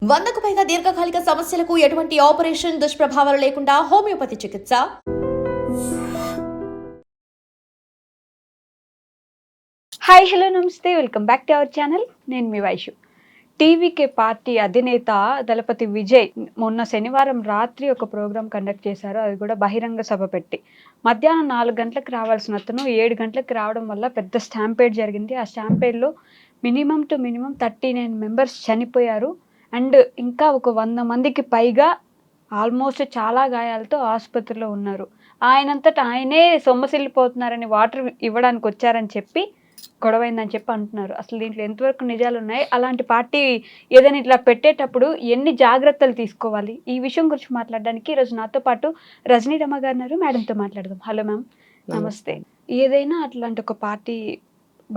100కు పైగా దీర్ఘకాలిక సమస్యలకు ఎటువంటి ఆపరేషన్ దుష్ప్రభావాలు లేకుండా హోమియోపతి చికిత్స. హాయ్ హలో నమస్తే, welcome back to our channel. నేను మీ వైషు. టీవీకే పార్టీ అధినేత దళపతి విజయ్ మొన్న శనివారం రాత్రి ఒక ప్రోగ్రాం కండక్ట్ చేశారు. అది కూడా బహిరంగ సభ పెట్టి మధ్యాహ్నం 4 గంటలకు రావాల్సిన అతను 7 గంటలకు రావడం వల్ల పెద్ద స్టాంపేడ్ జరిగింది. ఆ స్టాంపేడ్లో మినిమం 39 మెంబర్స్ చనిపోయారు. అండ్ ఇంకా ఒక 100 మందికి పైగా ఆల్మోస్ట్ చాలా గాయాలతో ఆసుపత్రిలో ఉన్నారు. ఆయనంతటా ఆయనే సొమ్మసిల్లిపోతున్నారని వాటర్ ఇవ్వడానికి వచ్చారని చెప్పి గొడవైందని చెప్పి అంటున్నారు. అసలు దీంట్లో ఎంతవరకు నిజాలు ఉన్నాయి, అలాంటి పార్టీ ఏదైనా ఇట్లా పెట్టేటప్పుడు ఎన్ని జాగ్రత్తలు తీసుకోవాలి, ఈ విషయం గురించి మాట్లాడడానికి ఈరోజు నాతో పాటు రజనీ రమ గారు ఉన్నారు. మేడంతో మాట్లాడదాం. హలో మ్యామ్, నమస్తే. ఏదైనా అట్లాంటి ఒక పార్టీ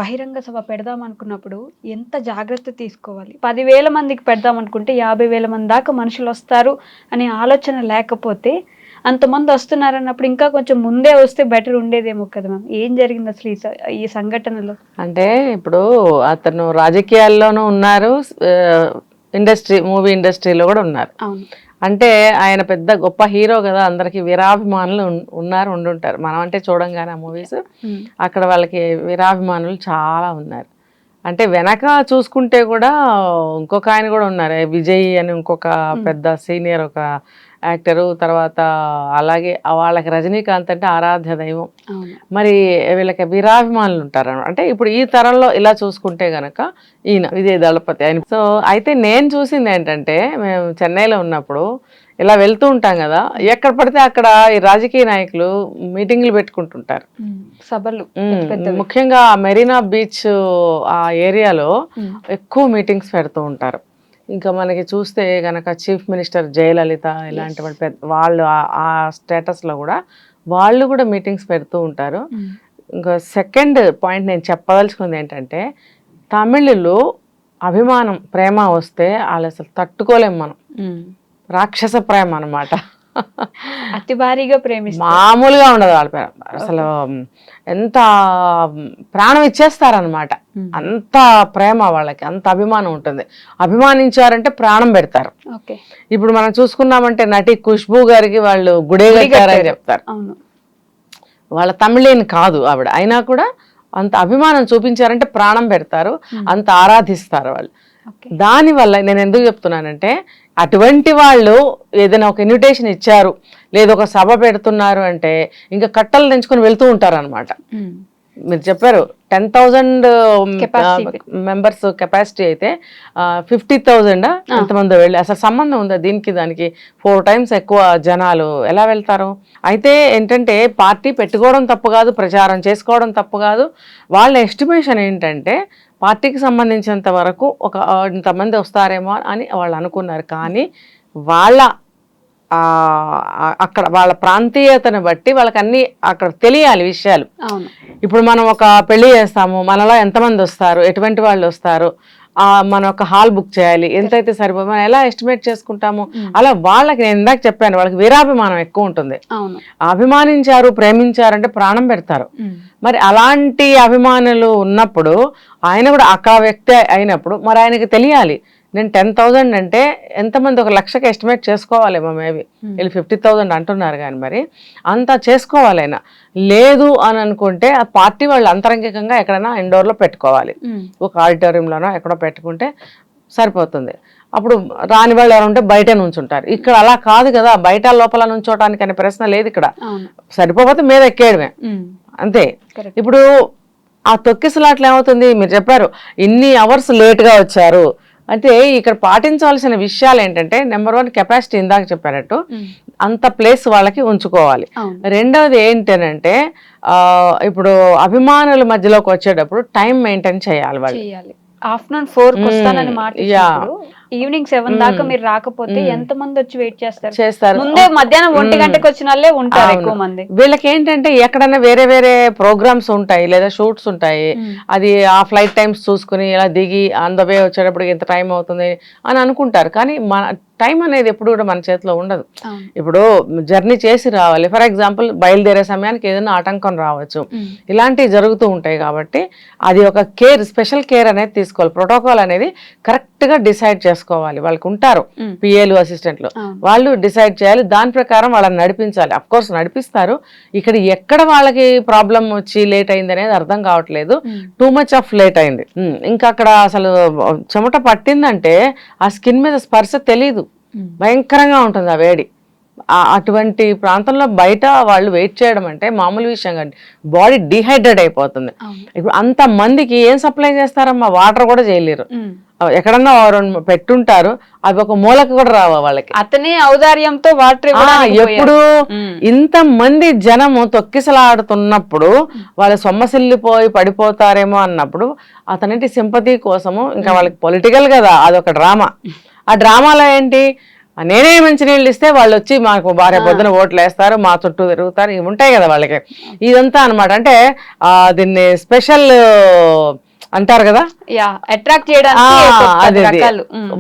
బహిరంగ సభ పెడదాం అనుకున్నప్పుడు ఎంత జాగ్రత్త తీసుకోవాలి? 10,000 మందికి పెడదాం అనుకుంటే 50,000 మంది దాకా మనుషులు వస్తారు అనే ఆలోచన లేకపోతే అంతమంది వస్తున్నారన్నప్పుడు ఇంకా కొంచెం ముందే వస్తే బెటర్ ఉండేదేమో కదా మ్యామ్. ఏం జరిగింది అసలు ఈ సంఘటనలో? అంటే ఇప్పుడు అతను రాజకీయాల్లోనూ ఉన్నారు, మూవీ ఇండస్ట్రీలో కూడా ఉన్నారు. అవును. అంటే ఆయన పెద్ద గొప్ప హీరో కదా, అందరికి వీరాభిమానులు ఉండుంటారు. మనం అంటే చూడంగానే ఆ మూవీస్ అక్కడ వాళ్ళకి వీరాభిమానులు చాలా ఉన్నారు. అంటే వెనక చూసుకుంటే కూడా ఇంకొక ఆయన కూడా ఉన్నారు, విజయ్ అని ఇంకొక పెద్ద సీనియర్ ఒక యాక్టరు. తర్వాత అలాగే వాళ్ళకి రజనీకాంత్ అంటే ఆరాధ్య దైవం. మరి వీళ్ళకి వీరాభిమానులు ఉంటారు. అంటే ఇప్పుడు ఈ తరంలో ఇలా చూసుకుంటే గనక ఈయన విజయ్ దళపతి ఆయన. సో అయితే నేను చూసింది ఏంటంటే, మేము చెన్నైలో ఉన్నప్పుడు ఇలా వెళ్తూ ఉంటాం కదా, ఎక్కడ పడితే అక్కడ ఈ రాజకీయ నాయకులు మీటింగ్లు పెట్టుకుంటుంటారు, సభలు. ముఖ్యంగా మెరీనా బీచ్ ఆ ఏరియాలో ఎక్కువ మీటింగ్స్ పెడుతూ ఉంటారు. ఇంకా మనకి చూస్తే కనుక చీఫ్ మినిస్టర్ జయలలిత ఇలాంటి వాళ్ళు ఆ స్టేటస్లో కూడా వాళ్ళు కూడా మీటింగ్స్ పెడుతూ ఉంటారు. ఇంకా సెకండ్ పాయింట్ నేను చెప్పదలుచుకుంది ఏంటంటే, తమిళులు అభిమానం ప్రేమ వస్తే వాళ్ళు అసలు తట్టుకోలేం మనం. రాక్షస ప్రేమ అన్నమాట, అతి భారీగా ప్రేమిస్తారు. మామూలుగా ఉండదు వాళ్ళ ప్రేమ. అసలు ఎంత ప్రాణం ఇచ్చేస్తారనమాట, అంత ప్రేమ వాళ్ళకి, అంత అభిమానం ఉంటుంది. అభిమానించారంటే ప్రాణం పెడతారు. ఇప్పుడు మనం చూసుకున్నామంటే నటి ఖుష్బూ గారికి వాళ్ళు గుడే కట్టారని చెప్తారు. వాళ్ళ తమిళేని కాదు ఆవిడ, అయినా కూడా అంత అభిమానం చూపించారంటే ప్రాణం పెడతారు, అంత ఆరాధిస్తారు వాళ్ళు. దానివల్ల నేను ఎందుకు చెప్తున్నానంటే, అటువంటి వాళ్ళు ఏదైనా ఒక ఇన్విటేషన్ ఇచ్చారు లేదా ఒక సభ పెడుతున్నారు అంటే ఇంకా కట్టలు తెంచుకొని వెళ్తూ ఉంటారు అనమాట. మీరు చెప్పారు 10,000 మెంబర్స్ కెపాసిటీ అయితే 50,000 ఎంతమంది వెళ్ళి, అసలు సంబంధం ఉందా దీనికి దానికి? 4 times ఎక్కువ జనాలు ఎలా వెళ్తారు? అయితే ఏంటంటే, పార్టీ పెట్టుకోవడం తప్పు కాదు, ప్రచారం చేసుకోవడం తప్పు కాదు. వాళ్ళ ఎస్టిమేషన్ ఏంటంటే పార్టీకి సంబంధించినంత వరకు ఒక ఇంతమంది వస్తారేమో అని వాళ్ళు అనుకున్నారు. కానీ వాళ్ళ అక్కడ వాళ్ళ ప్రాంతీయతను బట్టి వాళ్ళకి అన్ని అక్కడ తెలియాలి విషయాలు. ఇప్పుడు మనం ఒక పెళ్లి చేస్తాము, మనలో ఎంతమంది వస్తారు, ఎటువంటి వాళ్ళు వస్తారు, మనం ఒక హాల్ బుక్ చేయాలి, ఎంతైతే సరిపోదు, మనం ఎలా ఎస్టిమేట్ చేసుకుంటాము. అలా వాళ్ళకి, నేను ఇందాక చెప్పాను, వాళ్ళకి వీరాభిమానం ఎక్కువ ఉంటుంది. అభిమానించారు, ప్రేమించారంటే ప్రాణం పెడతారు. మరి అలాంటి అభిమానులు ఉన్నప్పుడు ఆయన కూడా అక్కడ వ్యక్తి అయినప్పుడు మరి ఆయనకి తెలియాలి, నేను 10,000 అంటే ఎంతమంది, 1,00,000కి ఎస్టిమేట్ చేసుకోవాలేమో. మేబీ వీళ్ళు 50,000 అంటున్నారు, కానీ మరి అంతా చేసుకోవాలి. అయినా లేదు అని అనుకుంటే ఆ పార్టీ వాళ్ళు అంతరంగికంగా ఎక్కడైనా ఇండోర్లో పెట్టుకోవాలి, ఒక ఆడిటోరియంలోనో ఎక్కడో పెట్టుకుంటే సరిపోతుంది. అప్పుడు రాని వాళ్ళు ఎవరు ఉంటే బయట నుంచుంటారు. ఇక్కడ అలా కాదు కదా, బయట లోపల నుంచోటానికి అనే ప్రశ్న లేదు ఇక్కడ. సరిపోతే మీద ఎక్కేయడమే అంతే. ఇప్పుడు ఆ తొక్కిసలాట్లు ఏమవుతుంది, మీరు చెప్పారు ఇన్ని అవర్స్ లేట్గా వచ్చారు అంటే, ఇక్కడ పాటించవలసిన విషయాలు ఏంటంటే, నెంబర్ 1 కెపాసిటీ, ఇందాక చెప్పారట్టు అంత ప్లేస్ వాళ్ళకి ఉంచుకోవాలి. రెండవది ఏంటంటే, ఇప్పుడు అభిమానుల మధ్యలోకి వచ్చేటప్పుడు టైం మెయింటైన్ చేయాలి వాళ్ళు. ఆఫ్టర్నూన్ 4కి వస్తానని మాట, ఈవినింగ్ 7 దాకా మీరు రాకపోతే ఎంత మంది వచ్చి వెయిట్ చేస్తారు? ముందే మధ్యాహ్నం 1 గంటకు వచ్చిన వాళ్ళే ఉంటారు ఎక్కువ మంది. వీళ్ళకి ఏంటంటే ఎక్కడైనా వేరే వేరే ప్రోగ్రామ్స్ ఉంటాయి లేదా షూట్స్ ఉంటాయి, అది ఆ ఫ్లైట్ టైమ్స్ చూసుకుని ఇలా దిగి ఆన్ ద వే వచ్చేటప్పటికి ఎంత టైం అవుతుంది అని అనుకుంటారు. కానీ మన టైం అనేది ఎప్పుడు కూడా మన చేతిలో ఉండదు. ఇప్పుడు జర్నీ చేసి రావాలి, ఫర్ ఎగ్జాంపుల్ బయలుదేరే సమయానికి ఏదైనా ఆటంకం రావచ్చు, ఇలాంటివి జరుగుతూ ఉంటాయి. కాబట్టి అది ఒక కేర్, స్పెషల్ కేర్ అనేది తీసుకోవాలి. ప్రోటోకాల్ అనేది కరెక్ట్గా డిసైడ్ చేసుకోవాలి. చేసుకోవాలి, వాళ్ళకి ఉంటారు పిఏలు అసిస్టెంట్లు, అవును. వాళ్ళు డిసైడ్ చేయాలి, దాని ప్రకారం వాళ్ళని నడిపించాలి. అఫ్ కోర్స్ నడిపిస్తారు, ఇక్కడ ఎక్కడ వాళ్ళకి ప్రాబ్లం వచ్చి లేట్ అయింది అనేది అర్థం కావట్లేదు, టూ మచ్ ఆఫ్ లేట్ అయింది. ఇంకా అక్కడ అసలు చెమట పట్టిందంటే ఆ స్కిన్ మీద స్పర్శ తెలీదు, భయంకరంగా ఉంటుంది ఆ వేడి. అటువంటి ప్రాంతంలో బయట వాళ్ళు వెయిట్ చేయడం అంటే మామూలు విషయం కాదు, బాడీ డిహైడ్రేట్ అయిపోతుంది. ఇప్పుడు అంత మందికి ఏం సప్లై చేస్తారమ్మా, వాటర్ కూడా చేయలేరు, ఎక్కడన్నా పెట్టుంటారు, అవి ఒక మూలకు కూడా రావా వాళ్ళకి. అతనే ఔదార్యంతో వాటర్ ఎప్పుడు ఇంత మంది జనము తొక్కిసలాడుతున్నప్పుడు వాళ్ళు సొమ్మసిల్లిపోయి పడిపోతారేమో అన్నప్పుడు అతనింటి సింపతి కోసము, ఇంకా వాళ్ళకి పొలిటికల్ కదా అదొక డ్రామా. ఆ డ్రామాలో ఏంటి, నేనే మంచినీళ్ళు ఇస్తే వాళ్ళు వచ్చి మాకు భార్య పొద్దున ఓట్లు వేస్తారు, మా చుట్టూ తిరుగుతారు, ఇవి ఉంటాయి కదా వాళ్ళకి. ఇదంతా అనమాట. అంటే దీన్ని స్పెషల్ అంటారు కదా, అట్రాక్ట్ చేయడానికి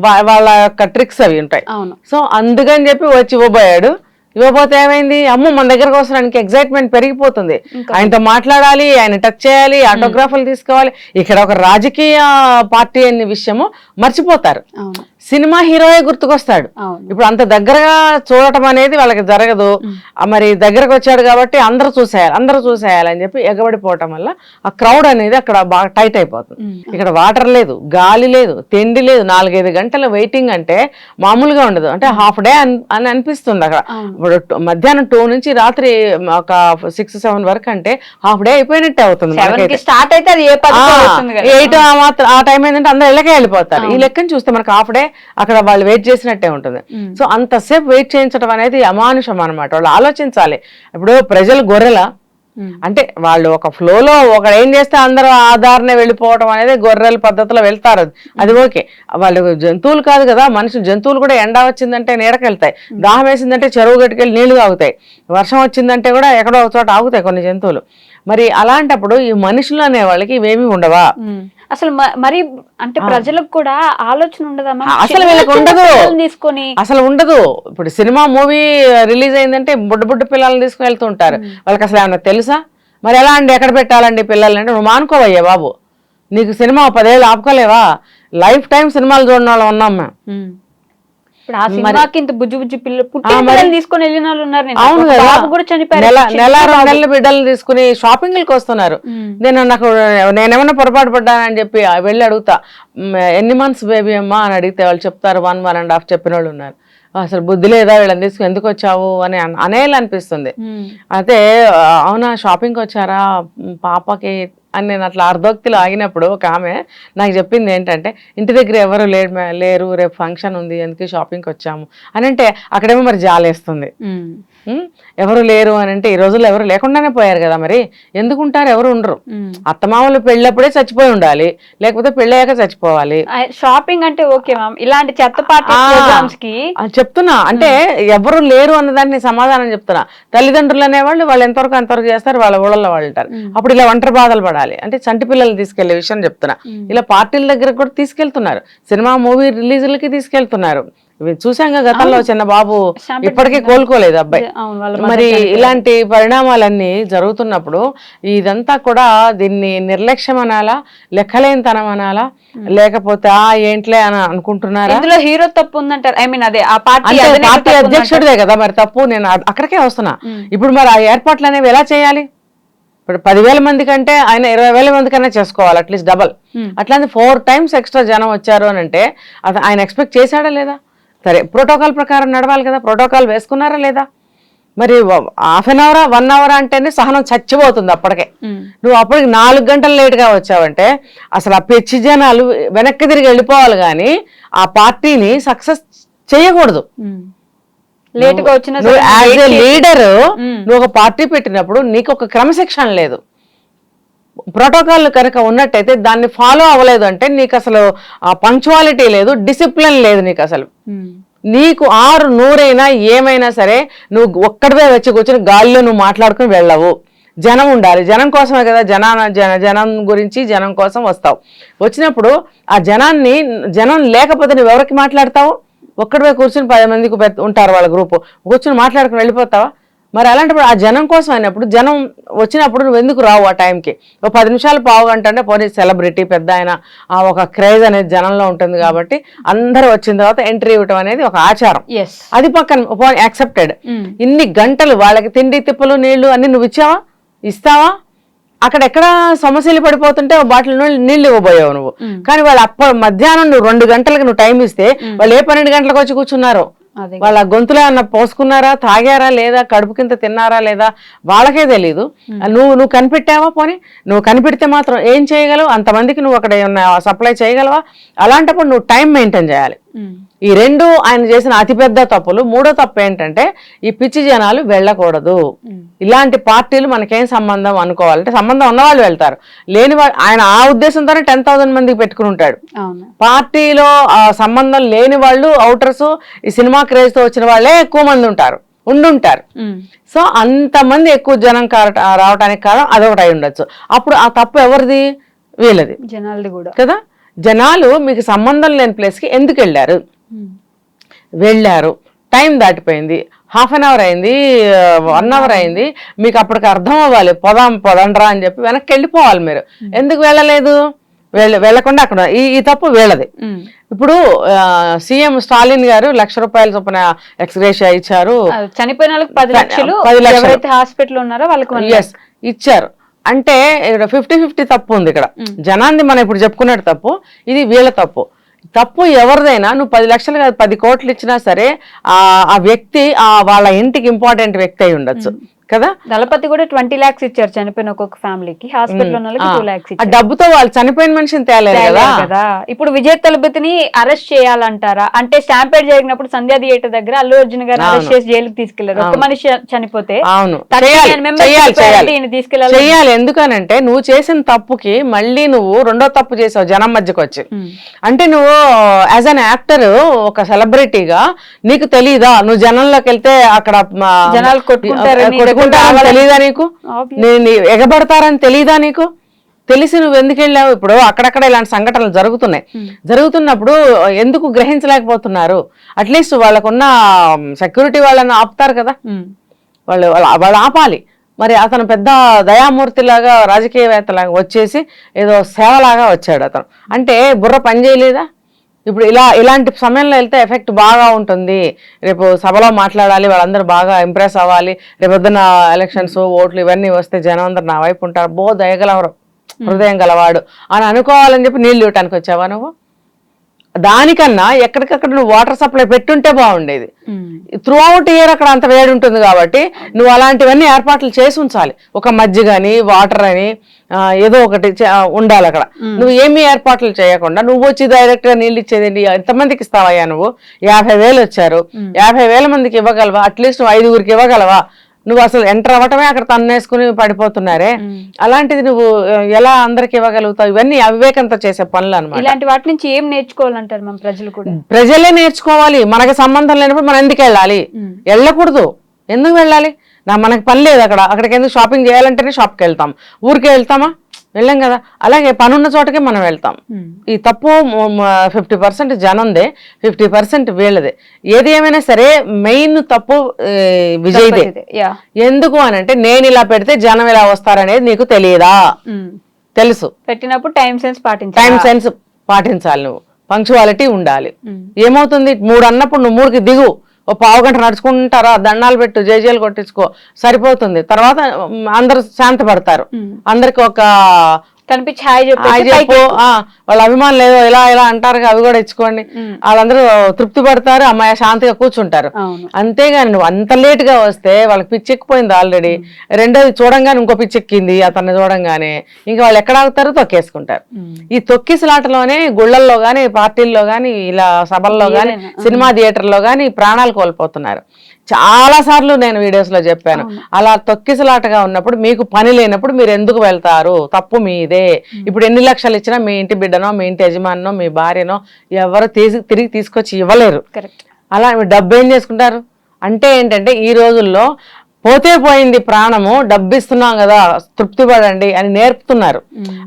వాళ్ళ యొక్క ట్రిక్స్ అవి ఉంటాయి. సో అందుకని చెప్పి వచ్చి ఇవ్వబోయాడు. ఇవ్వబోతే ఏమైంది, అమ్మ మన దగ్గరకు వస్తున్నానికి ఎగ్జైట్మెంట్ పెరిగిపోతుంది, ఆయనతో మాట్లాడాలి, ఆయన టచ్ చేయాలి, ఆటోగ్రాఫ్లు తీసుకోవాలి. ఇక్కడ ఒక రాజకీయ పార్టీ అనే విషయము మర్చిపోతారు, సినిమా హీరోయే గుర్తుకొస్తాడు. ఇప్పుడు అంత దగ్గరగా చూడటం అనేది వాళ్ళకి జరగదు, మరి దగ్గరకు వచ్చాడు కాబట్టి అందరూ చూసేయాలి అని చెప్పి ఎగబడిపోవటం వల్ల ఆ క్రౌడ్ అనేది అక్కడ బాగా టైట్ అయిపోతుంది. ఇక్కడ వాటర్ లేదు, గాలి లేదు, తిండి లేదు, 4-5 గంటల వెయిటింగ్ అంటే మామూలుగా ఉండదు. అంటే హాఫ్ డే అని అనిపిస్తుంది అక్కడ. ఇప్పుడు మధ్యాహ్నం 2 నుంచి రాత్రి ఒక 6-7 వరకు అంటే హాఫ్ డే అయిపోయినట్టే అవుతుంది. 8 ఆ టైం ఏంటంటే అందరూ ఇళ్ళకే వెళ్ళిపోతారు. ఈ లెక్కను చూస్తే మనకు హాఫ్ డే అక్కడ వాళ్ళు వెయిట్ చేసినట్టే ఉంటుంది. సో అంతసేపు వెయిట్ చేయించడం అనేది అమానుషం అనమాట. వాళ్ళు ఆలోచించాలి. ఇప్పుడు ప్రజలు గొర్రెల అంటే వాళ్ళు ఒక ఫ్లోలో ఒకడు ఏం చేస్తే అందరూ ఆధారనే వెళ్ళిపోవడం అనేది గొర్రెల పద్ధతిలో వెళ్తారు, అది ఓకే. వాళ్ళు జంతువులు కాదు కదా, జంతువులు కూడా ఎండ వచ్చిందంటే నీడకెళ్తాయి, దాహం వేసిందంటే చెరువు గట్టుకెళ్ళి నీళ్లు తాగుతాయి, వర్షం వచ్చిందంటే కూడా ఎక్కడో ఒక చోట ఆగుతాయి కొన్ని జంతువులు. మరి అలాంటప్పుడు ఈ మనుషులు అనే వాళ్ళకి ఇవేమీ ఉండవా? అసలు మరి అంటే ప్రజలకు కూడా ఆలోచన ఉండదమ్మా, అసలు వీళ్ళకి ఉండదు, అసలు ఉండదు. ఇప్పుడు సినిమా మూవీ రిలీజ్ అయిందంటే బుడ్డ పిల్లల్ని తీసుకుని వెళ్తూ ఉంటారు, వాళ్ళకి అసలు ఏమన్నా తెలుసా? మరి ఎలా అండి, ఎక్కడ పెట్టాలండి పిల్లల్ని అంటే, నువ్వు మానుకోవయ్యా బాబు, నీకు సినిమా 10 ఏళ్ళు ఆపుకోలేవా? లైఫ్ టైం సినిమాలు చూడడం వాళ్ళు ఉన్నాం మేము. ఇప్పుడు ఆ సినిమాకి ఇంత బుజ్జి పిల్లలు తీసుకొని వెళ్ళిన వాళ్ళు ఉన్నారు. అవును కదా, నెల 2 నెలల బిడ్డలు తీసుకుని షాపింగ్లకు వస్తున్నారు. నేనేమన్నా పొరపాటు పడ్డానని చెప్పి వెళ్ళి అడుగుతా, ఎన్ని మంత్స్ బేబీ అమ్మా అని అడిగితే వాళ్ళు చెప్తారు 1.5 చెప్పిన వాళ్ళు ఉన్నారు. అసలు బుద్ధి లేదా వీళ్ళని తీసుకుని ఎందుకు వచ్చావు అని అనేలా అనిపిస్తుంది. అయితే అవునా షాపింగ్కి వచ్చారా పాపకి అని నేను అట్లా అర్ధోక్తిలో ఆగినప్పుడు ఒక ఆమె నాకు చెప్పింది ఏంటంటే, ఇంటి దగ్గర ఎవరు లేరు, రేపు ఫంక్షన్ ఉంది అందుకే షాపింగ్కి వచ్చాము అని అంటే, అక్కడేమో మరి జాలేస్తుంది. ఎవరు లేరు అని అంటే, ఈ రోజుల్లో ఎవరు లేకుండానే పోయారు కదా, మరి ఎందుకుంటారు, ఎవరు ఉండరు. అత్తమామలు పెళ్ళప్పుడే చచ్చిపోయి ఉండాలి, లేకపోతే పెళ్ళయ్యాక చచ్చిపోవాలి. షాపింగ్ అంటే ఓకే మ్యామ్, ఇలాంటి చెత్త పార్టీస్ కి చెప్తున్నా అంటే ఎవరు లేరు అన్నదాన్ని సమాధానం చెప్తున్నా. తల్లిదండ్రులు అనేవాళ్ళు వాళ్ళు ఎంతవరకు అంతవరకు చేస్తారు, వాళ్ళ ఊళ్ళలో వాళ్ళు ఉంటారు. అప్పుడు ఇలా ఒంటరి బాధలు పడాలి అంటే చంటి పిల్లలు తీసుకెళ్లే విషయం చెప్తున్నా. ఇలా పార్టీల దగ్గర కూడా తీసుకెళ్తున్నారు, సినిమా మూవీ రిలీజులకి తీసుకెళ్తున్నారు. చూసాంగా గతంలో చిన్న బాబు ఇప్పటికీ కోలుకోలేదు అబ్బాయి. మరి ఇలాంటి పరిణామాలన్నీ జరుగుతున్నప్పుడు ఇదంతా కూడా దీన్ని నిర్లక్ష్యం అనాలా, లెక్కలేనితనం అనాలా, లేకపోతే ఏంట్లే అని అనుకుంటున్నారా? ఇందులో హీరో తప్పు ఉందంటారు. ఐ మీన్ అదే ఆ పార్టీ అధ్యక్షుడిదే కదా మరి తప్పు. నేను అక్కడికే వస్తున్నా. ఇప్పుడు మరి ఆ ఏర్పాట్లు అనేవి ఎలా చేయాలి? ఇప్పుడు 10,000 మంది కంటే ఆయన 20,000 మంది కన్నా చేసుకోవాలి, అట్లీస్ట్ డబల్. అట్లాంటి 4 times ఎక్స్ట్రా జనం వచ్చారు అని అంటే ఆయన ఎక్స్పెక్ట్ చేశాడా లేదా? సరే, ప్రోటోకాల్ ప్రకారం నడవాలి కదా, ప్రోటోకాల్ వేసుకున్నారా లేదా? మరి హాఫ్ అన్ అవర్ 1 hour అంటేనే సహనం చచ్చిపోతుంది అప్పటికే. నువ్వు అప్పటికి 4 గంటలు లేట్గా వచ్చావంటే అసలు ఆ పిచ్చి జనాలు వెనక్కి తిరిగి వెళ్ళిపోవాలి, కానీ ఆ పార్టీని సక్సెస్ చేయకూడదు. లేటుగా వచ్చిన యాజ్ ఏ లీడర్ నువ్వు ఒక పార్టీ పెట్టినప్పుడు నీకు ఒక క్రమశిక్షణ లేదు, ప్రోటోకాల్ కనుక ఉన్నట్టయితే దాన్ని ఫాలో అవ్వలేదు అంటే నీకు అసలు పంక్చువాలిటీ లేదు, డిసిప్లిన్ లేదు నీకు అసలు. నీకు 6-100 ఏమైనా సరే నువ్వు ఒక్కడివే వచ్చి కూర్చొని గాలిలో నువ్వు మాట్లాడుకుని వెళ్ళవు. జనం ఉండాలి, జనం కోసమే కదా, జనం గురించి జనం కోసం వస్తావు. వచ్చినప్పుడు ఆ జనం లేకపోతే నువ్వు ఎవరికి మాట్లాడతావు? ఒక్కడివే కూర్చొని 10 మందికి ఉంటారు వాళ్ళ గ్రూపు, కూర్చొని మాట్లాడుకుని వెళ్ళిపోతావా? మరి అలాంటప్పుడు ఆ జనం కోసం అయినప్పుడు జనం వచ్చినప్పుడు నువ్వు ఎందుకు రావు ఆ టైంకి? ఒక 10 నిమిషాలు పావు గంట అంటే పోనీ సెలబ్రిటీ పెద్ద ఆయన ఒక క్రేజ్ అనేది జనంలో ఉంటుంది కాబట్టి అందరూ వచ్చిన తర్వాత ఎంట్రీ ఇవ్వటం అనేది ఒక ఆచారం. అది పక్కన యాక్సెప్టెడ్. ఇన్ని గంటలు వాళ్ళకి తిండి తిప్పలు నీళ్లు అన్ని నువ్వు ఇస్తావా? అక్కడెక్కడ సమస్యలు పడిపోతుంటే బాటిల్ నీళ్ళు ఇవ్వబోయావు నువ్వు. కానీ వాళ్ళు మధ్యాహ్నం నువ్వు 2 గంటలకు నువ్వు టైం ఇస్తే వాళ్ళు ఏ 12 గంటలకు వచ్చి కూర్చున్నారో, వాళ్ళ గొంతులో ఏమన్నా పోసుకున్నారా, తాగారా లేదా, కడుపు కింద తిన్నారా లేదా వాళ్ళకే తెలీదు. నువ్వు కనిపెట్టావా? పోనీ నువ్వు కనిపెడితే మాత్రం ఏం చేయగలవు? అంతమందికి నువ్వు అక్కడ ఏమన్నా సప్లై చేయగలవా? అలాంటప్పుడు నువ్వు టైం మెయింటైన్ చేయాలి. ఈ 2 ఆయన చేసిన అతిపెద్ద తప్పులు. 3వ తప్పు ఏంటంటే ఈ పిచ్చి జనాలు వెళ్ళకూడదు. ఇలాంటి పార్టీలు మనకేం సంబంధం అనుకోవాలంటే సంబంధం ఉన్నవాళ్ళు వెళ్తారు, లేని వాళ్ళు ఆయన ఆ ఉద్దేశంతోనే 10,000 మందికి పెట్టుకుని ఉంటాడు. పార్టీలో సంబంధం లేని వాళ్ళు అవుటర్స్ ఈ సినిమా క్రేజ్ తో వచ్చిన వాళ్ళే ఎక్కువ మంది ఉండుంటారు. సో అంతమంది ఎక్కువ జనం రావడానికి కారణం అదొకటి అయి ఉండొచ్చు. అప్పుడు ఆ తప్పు ఎవరిది? వీళ్ళది, జనాలది కూడా కదా. జనాలు మీకు సంబంధం లేని ప్లేస్కి ఎందుకు వెళ్ళారు? టైం దాటిపోయింది, హాఫ్ అన్ అవర్ అయింది, 1 అవర్ అయింది, మీకు అప్పటికి అర్థం అవ్వాలి పొదండ్రా అని చెప్పి వెనక్కి వెళ్ళిపోవాలి. మీరు ఎందుకు వెళ్ళలేదు? వెళ్ళకుండా అక్కడ ఈ తప్పు వీళ్ళది. ఇప్పుడు సీఎం స్టాలిన్ గారు ₹1,00,000 చొప్పున ఎక్స్గ్రేషియా ఇచ్చారు. చనిపోయిన వాళ్ళకి 10 లక్షలు, ఎవరైతే హాస్పిటల్ ఉన్నారో వాళ్ళకి ఇచ్చారు. అంటే ఇక్కడ 50-50 తప్పు ఉంది. ఇక్కడ జనాన్ని మనం ఇప్పుడు చెప్పుకున్నట్టు తప్పు, ఇది వీళ్ళ తప్పు. ఎవరిదైనా నువ్వు 10 లక్షలు కాదు 10 కోట్లు ఇచ్చినా సరే ఆ వ్యక్తి వాళ్ళ ఇంటికి ఇంపార్టెంట్ వ్యక్తి అయి ఉండొచ్చు కదా. దళపతి కూడా 20 lakhs ఇచ్చారు చనిపోయిన ఒక్కొక్క ఫ్యామిలీకి. హాస్పిటల్ ఉన్న వాళ్ళకి 2 lakhs ఇచ్చారు. ఆ డబ్బుతో వాళ్ళు చనిపోయిన మనిషిని తేలేరు కదా. ఇప్పుడు విజయ్ తలపతిని అరెస్ట్ చేయాలంటారా? అంటే స్టాంపేడ్ జరిగినప్పుడు సంధ్యా థియేటర్ దగ్గర అల్లు అర్జున్ గారిని అరెస్ట్ చేసి జైలుకి తీసుకెళ్లారు. ఒక మనిషి చనిపోతే చెయ్యాలి. ఎందుకనంటే నువ్వు చేసిన తప్పుకి మళ్ళీ నువ్వు 2వ తప్పు చేసావు జనం మధ్యకి వచ్చి. అంటే నువ్వు యాజ్ అన్ యాక్టర్ ఒక సెలబ్రిటీగా నీకు తెలీదా నువ్వు జనంలోకి వెళ్తే అక్కడ జనాలు కొట్టుకుంటారని తెలీదా నీకు? నేను ఎగబడతారని తెలీదా నీకు? తెలిసి నువ్వు ఎందుకు వెళ్ళావు? ఇప్పుడు అక్కడక్కడ ఇలాంటి సంఘటనలు జరుగుతున్నప్పుడు ఎందుకు గ్రహించలేకపోతున్నారు? అట్లీస్ట్ వాళ్ళకున్న సెక్యూరిటీ వాళ్ళని ఆపుతారు కదా, వాళ్ళు ఆపాలి. మరి అతను పెద్ద దయామూర్తిలాగా రాజకీయవేత్తలాగా వచ్చేసి ఏదో సేవలాగా వచ్చాడు అతను. అంటే బుర్ర పని చేయలేదా? ఇప్పుడు ఇలాంటి సమయంలో వెళ్తే ఎఫెక్ట్ బాగా ఉంటుంది. రేపు సభలో మాట్లాడాలి, వాళ్ళందరూ బాగా ఇంప్రెస్ అవ్వాలి, రేపొద్దున ఎలక్షన్స్ ఓట్లు ఇవన్నీ వస్తే జనం అందరు నా వైపు ఉంటారు, దయగలవరు, హృదయం గలవాడు అని అనుకోవాలని చెప్పి నీళ్ళు ఇవ్వటానికి వచ్చావా నువ్వు? దానికన్నా ఎక్కడికక్కడ నువ్వు వాటర్ సప్లై పెట్టుంటే బాగుండేది. త్రూ అవుట్ ఇయర్ అక్కడ అంత వేడి ఉంటుంది కాబట్టి నువ్వు అలాంటివన్నీ ఏర్పాట్లు చేసి ఉంచాలి. ఒక మజ్జిగ అని, వాటర్ అని ఏదో ఒకటి ఉండాలి అక్కడ. నువ్వు ఏమీ ఏర్పాట్లు చేయకుండా నువ్వు వచ్చి డైరెక్ట్ గా నీళ్ళు ఇచ్చేది ఎంతమందికి ఇస్తావయ్యా? నువ్వు 50,000 వచ్చారు, 50,000 మందికి ఇవ్వగలవా? అట్లీస్ట్ 5గురికి ఇవ్వగలవా? నువ్వు అసలు ఎంటర్ అవ్వటమే అక్కడ తన్నేసుకుని పడిపోతున్నారే, అలాంటిది నువ్వు ఎలా అందరికి ఇవ్వగలుగుతావు? ఇవన్నీ అవివేకంతో చేసే పనులు అన్నమాట. ఇలాంటి వాటి నుంచి ఏం నేర్చుకోవాలంటారు మనం ప్రజలు కూడా? ప్రజలే నేర్చుకోవాలి. మనకు సంబంధం లేనప్పుడు మనం ఎందుకు వెళ్ళాలి? వెళ్ళకూడదు. ఎందుకు వెళ్ళాలి? మనకు పని లేదు అక్కడికి ఎందుకు? షాపింగ్ చేయాలంటేనే షాప్కి వెళ్తాం, ఊరికే వెళ్తామా? వెళ్ళాం కదా. అలాగే పనున్న చోటకే మనం వెళ్తాం. ఈ తప్పు 50% జనందే, 50% వీళ్ళదే. ఏది ఏమైనా సరే మెయిన్ తప్పు విజయ్దే. ఎందుకు అనంటే నేను ఇలా పెడితే జనం ఇలా వస్తారనేది నీకు తెలియదా? తెలుసు. పెట్టినప్పుడు టైం సెన్స్ పాటించాలి. నువ్వు పంక్చువాలిటీ ఉండాలి. ఏమవుతుంది? 3 అన్నప్పుడు నువ్వు 3కి దిగు, ఓ పావు గంట నడుచుకుంటారా, దండాలు పెట్టు, జేజేలు కొట్టించుకో, సరిపోతుంది. తర్వాత అందరు శాంతపడతారు. అందరికి ఒక కనిపించి హాయ్ చెప్పు, వాళ్ళ అభిమానులు ఏదో ఇలా అంటారు, అవి కూడా ఇచ్చుకోండి. వాళ్ళందరూ తృప్తి పడతారు, అమ్మాయి శాంతిగా కూర్చుంటారు. అంతేగాని నువ్వు అంత లేట్ గా వస్తే వాళ్ళకి పిచ్చెక్కిపోయింది ఆల్రెడీ. రెండోది చూడంగానే ఇంకో పిచ్చెక్కింది అతన్ని చూడంగానే, ఇంకా వాళ్ళు ఎక్కడ ఆగుతారు? తొక్కేసుకుంటారు. ఈ తొక్కిసలాటలోనే గుళ్ళల్లో గాని, పార్టీల్లో గాని, ఇలా సభల్లో గాని, సినిమా థియేటర్లో గాని ప్రాణాలు కోల్పోతున్నారు. చాలా సార్లు నేను వీడియోస్ లో చెప్పాను. అలా తొక్కిసలాటగా ఉన్నప్పుడు మీకు పని లేనప్పుడు మీరు ఎందుకు వెళ్తారు? తప్పు మీదే. ఇప్పుడు ఎన్ని లక్షలు ఇచ్చినా మీ ఇంటి బిడ్డనో, మీ ఇంటి యజమానో, మీ భార్యనో ఎవరు తిరిగి తీసుకొచ్చి ఇవ్వలేరు. అలా డబ్బు ఏం చేసుకుంటారు? అంటే ఏంటంటే ఈ రోజుల్లో పోతే పోయింది ప్రాణము, డబ్బు ఇస్తున్నాం కదా తృప్తి పడండి అని నేర్పుతున్నారు.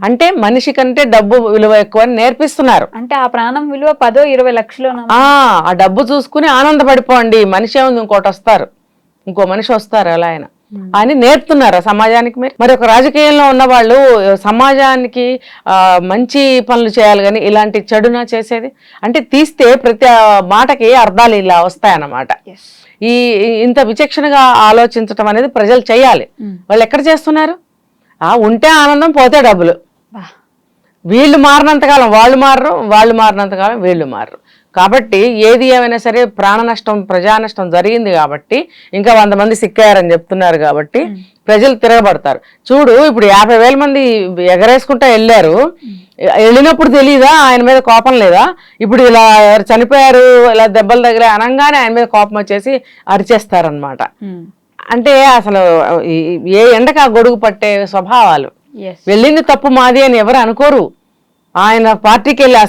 అంటే మనిషి కంటే డబ్బు విలువ ఎక్కువ అని నేర్పిస్తున్నారు. అంటే ఆ ప్రాణం విలువ 10-20 లక్షలు. ఆ డబ్బు చూసుకుని ఆనందపడిపోండి, మనిషి ఏముంది ఇంకోటి వస్తారు. ఇంకో మనిషి వస్తారు ఎలా అయినా అని నేర్పుతున్నారా సమాజానికి మీరు? మరి ఒక రాజకీయంలో ఉన్న వాళ్ళు సమాజానికి మంచి పనులు చేయాలి కానీ ఇలాంటి చెడునా చేసేది? అంటే తీస్తే ప్రతి మాటకి అర్థాలు ఇలా వస్తాయన్నమాట. ఈ ఇంత విచక్షణగా ఆలోచించటం అనేది ప్రజలు చేయాలి. వాళ్ళు ఎక్కడ చేస్తున్నారు? ఉంటే ఆనందం, పోతే డబ్బులు. వీళ్ళు మారినంతకాలం వాళ్ళు మారరు, వాళ్ళు మారినంతకాలం వీళ్ళు మారరు. కాబట్టి ఏది ఏమైనా సరే ప్రాణ నష్టం, ప్రజా నష్టం జరిగింది కాబట్టి, ఇంకా 100 మంది సిక్కారని చెప్తున్నారు కాబట్టి ప్రజలు తిరగబడతారు. చూడు, ఇప్పుడు 50,000 మంది ఎగరేసుకుంటా వెళ్ళారు. వెళ్ళినప్పుడు తెలీదా ఆయన మీద కోపం లేదా? ఇప్పుడు ఇలా ఎవరు చనిపోయారు, ఇలా దెబ్బలు తగిలే అనగానే ఆయన మీద కోపం వచ్చేసి అరిచేస్తారనమాట. అంటే అసలు ఏ ఎండకు ఆ గొడుగు పట్టే స్వభావాలు. వెళ్ళింది తప్పు మాది అని ఎవరు అనుకోరు. ఆయన పార్టీకి వెళ్ళి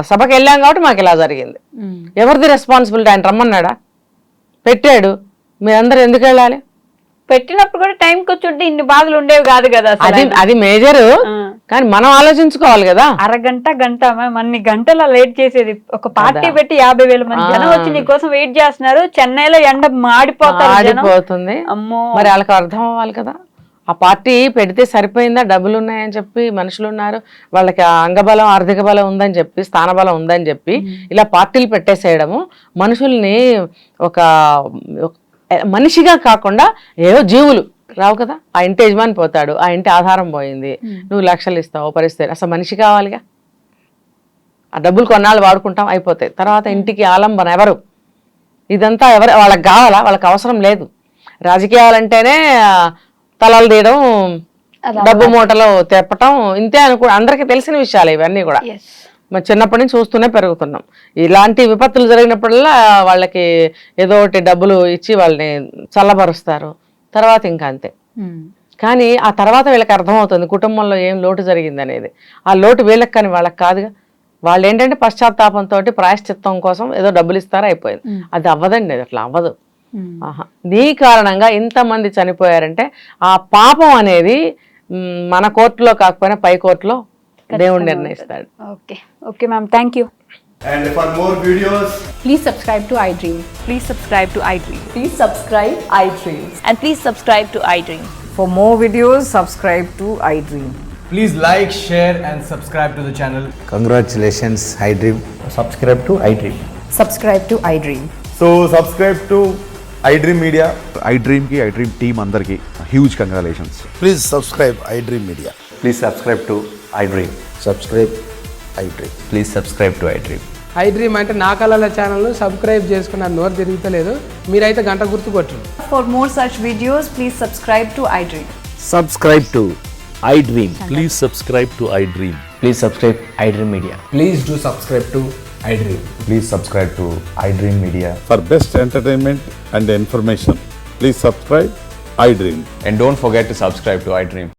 సభకి వెళ్ళాం కాబట్టి మాకు ఇలా జరిగింది. ఎవరిది రెస్పాన్సిబిలిటీ? ఆయన రమ్మన్నాడా? పెట్టాడు. మీరందరూ ఎందుకు వెళ్ళాలి? పెట్టినప్పుడు కూడా టైం కూర్చుంటే ఇన్ని బాధలు ఉండేవి కాదు కదా. అది మేజర్. కానీ మనం ఆలోచించుకోవాలి కదా. అరగంట గంట అన్ని గంటల లేట్ చేసేది. ఒక పార్టీ పెట్టి 50,000 మంది జనం వచ్చి నీ కోసం వెయిట్ చేస్తున్నారు. చెన్నైలో ఎండ మాడిపోతుంది. అమ్మో, మరి వాళ్ళకి అర్థం అవ్వాలి కదా. ఆ పార్టీ పెడితే సరిపోయిందా? డబ్బులు ఉన్నాయని చెప్పి మనుషులు ఉన్నారు, వాళ్ళకి అంగబలం, ఆర్థిక బలం ఉందని చెప్పి, స్థానబలం ఉందని చెప్పి ఇలా పార్టీలు పెట్టేసేయడము మనుషుల్ని ఒక మనిషిగా కాకుండా ఏవో జీవులు రావు కదా. ఆ ఇంటి యజమాని పోతాడు, ఆ ఇంటి ఆధారం పోయింది, నువ్వు లక్షలు ఇస్తావు, పరిస్థితి. అసలు మనిషి కావాలిగా. ఆ డబ్బులు కొన్నాళ్ళు వాడుకుంటాం, అయిపోతాయి. తర్వాత ఇంటికి ఆలంబన ఎవరు? ఇదంతా ఎవరు? వాళ్ళకి కావాలా? వాళ్ళకి అవసరం లేదు. రాజకీయాలంటేనే తలలు తీయడం, డబ్బు మూటలు తెప్పటం, ఇంతే అనుకో. అందరికీ తెలిసిన విషయాలు ఇవన్నీ కూడా. మరి చిన్నప్పటి నుంచి చూస్తూనే పెరుగుతున్నాం. ఇలాంటి విపత్తులు జరిగినప్పుడల్లా వాళ్ళకి ఏదో ఒకటి డబ్బులు ఇచ్చి వాళ్ళని చల్లబరుస్తారు. తర్వాత ఇంకా అంతే. కానీ ఆ తర్వాత వీళ్ళకి అర్థమవుతుంది కుటుంబంలో ఏం లోటు జరిగింది అనేది. ఆ లోటు వీళ్ళకి కానీ వాళ్ళకి కాదుగా. వాళ్ళు ఏంటంటే పశ్చాత్తాపంతో ప్రాయశ్చిత్తం కోసం ఏదో డబ్బులు ఇస్తారో అయిపోయింది. అది అవ్వదండి, అది అట్లా అవ్వదు. నీ కారణంగా ఇంతమంది చనిపోయారంటే ఆ పాపం అనేది మన కోర్టులో కాకపోయినా పై కోర్టులో దేవుడు నిర్ణయిస్తాడు. Okay okay ma'am, thank you. And for more videos, Please subscribe to iDream. Please subscribe to iDream. Please subscribe iDream. And please subscribe to iDream. For more videos, subscribe to iDream. please like, share and subscribe to the channel. Congratulations, iDream. Subscribe to iDream. Subscribe to iDream. So subscribe to iDream Media. iDream ki iDream team andarki huge congratulations. Please subscribe iDream Media. Please subscribe to iDream. Subscribe iDream. Please subscribe to iDream. iDream అంటే నా కళల ఛానల్ను subscribe చేసుకున్న నోరు తిరుగుతలేదు. మీరైతే గంట గుర్తు కొట్టండి. For more such videos, please subscribe to iDream. Subscribe to iDream. Please subscribe to iDream. Please subscribe iDream Media. Please do subscribe to iDream. Please subscribe to iDream Media. For best entertainment and information, please subscribe iDream. And don't forget to subscribe to iDream.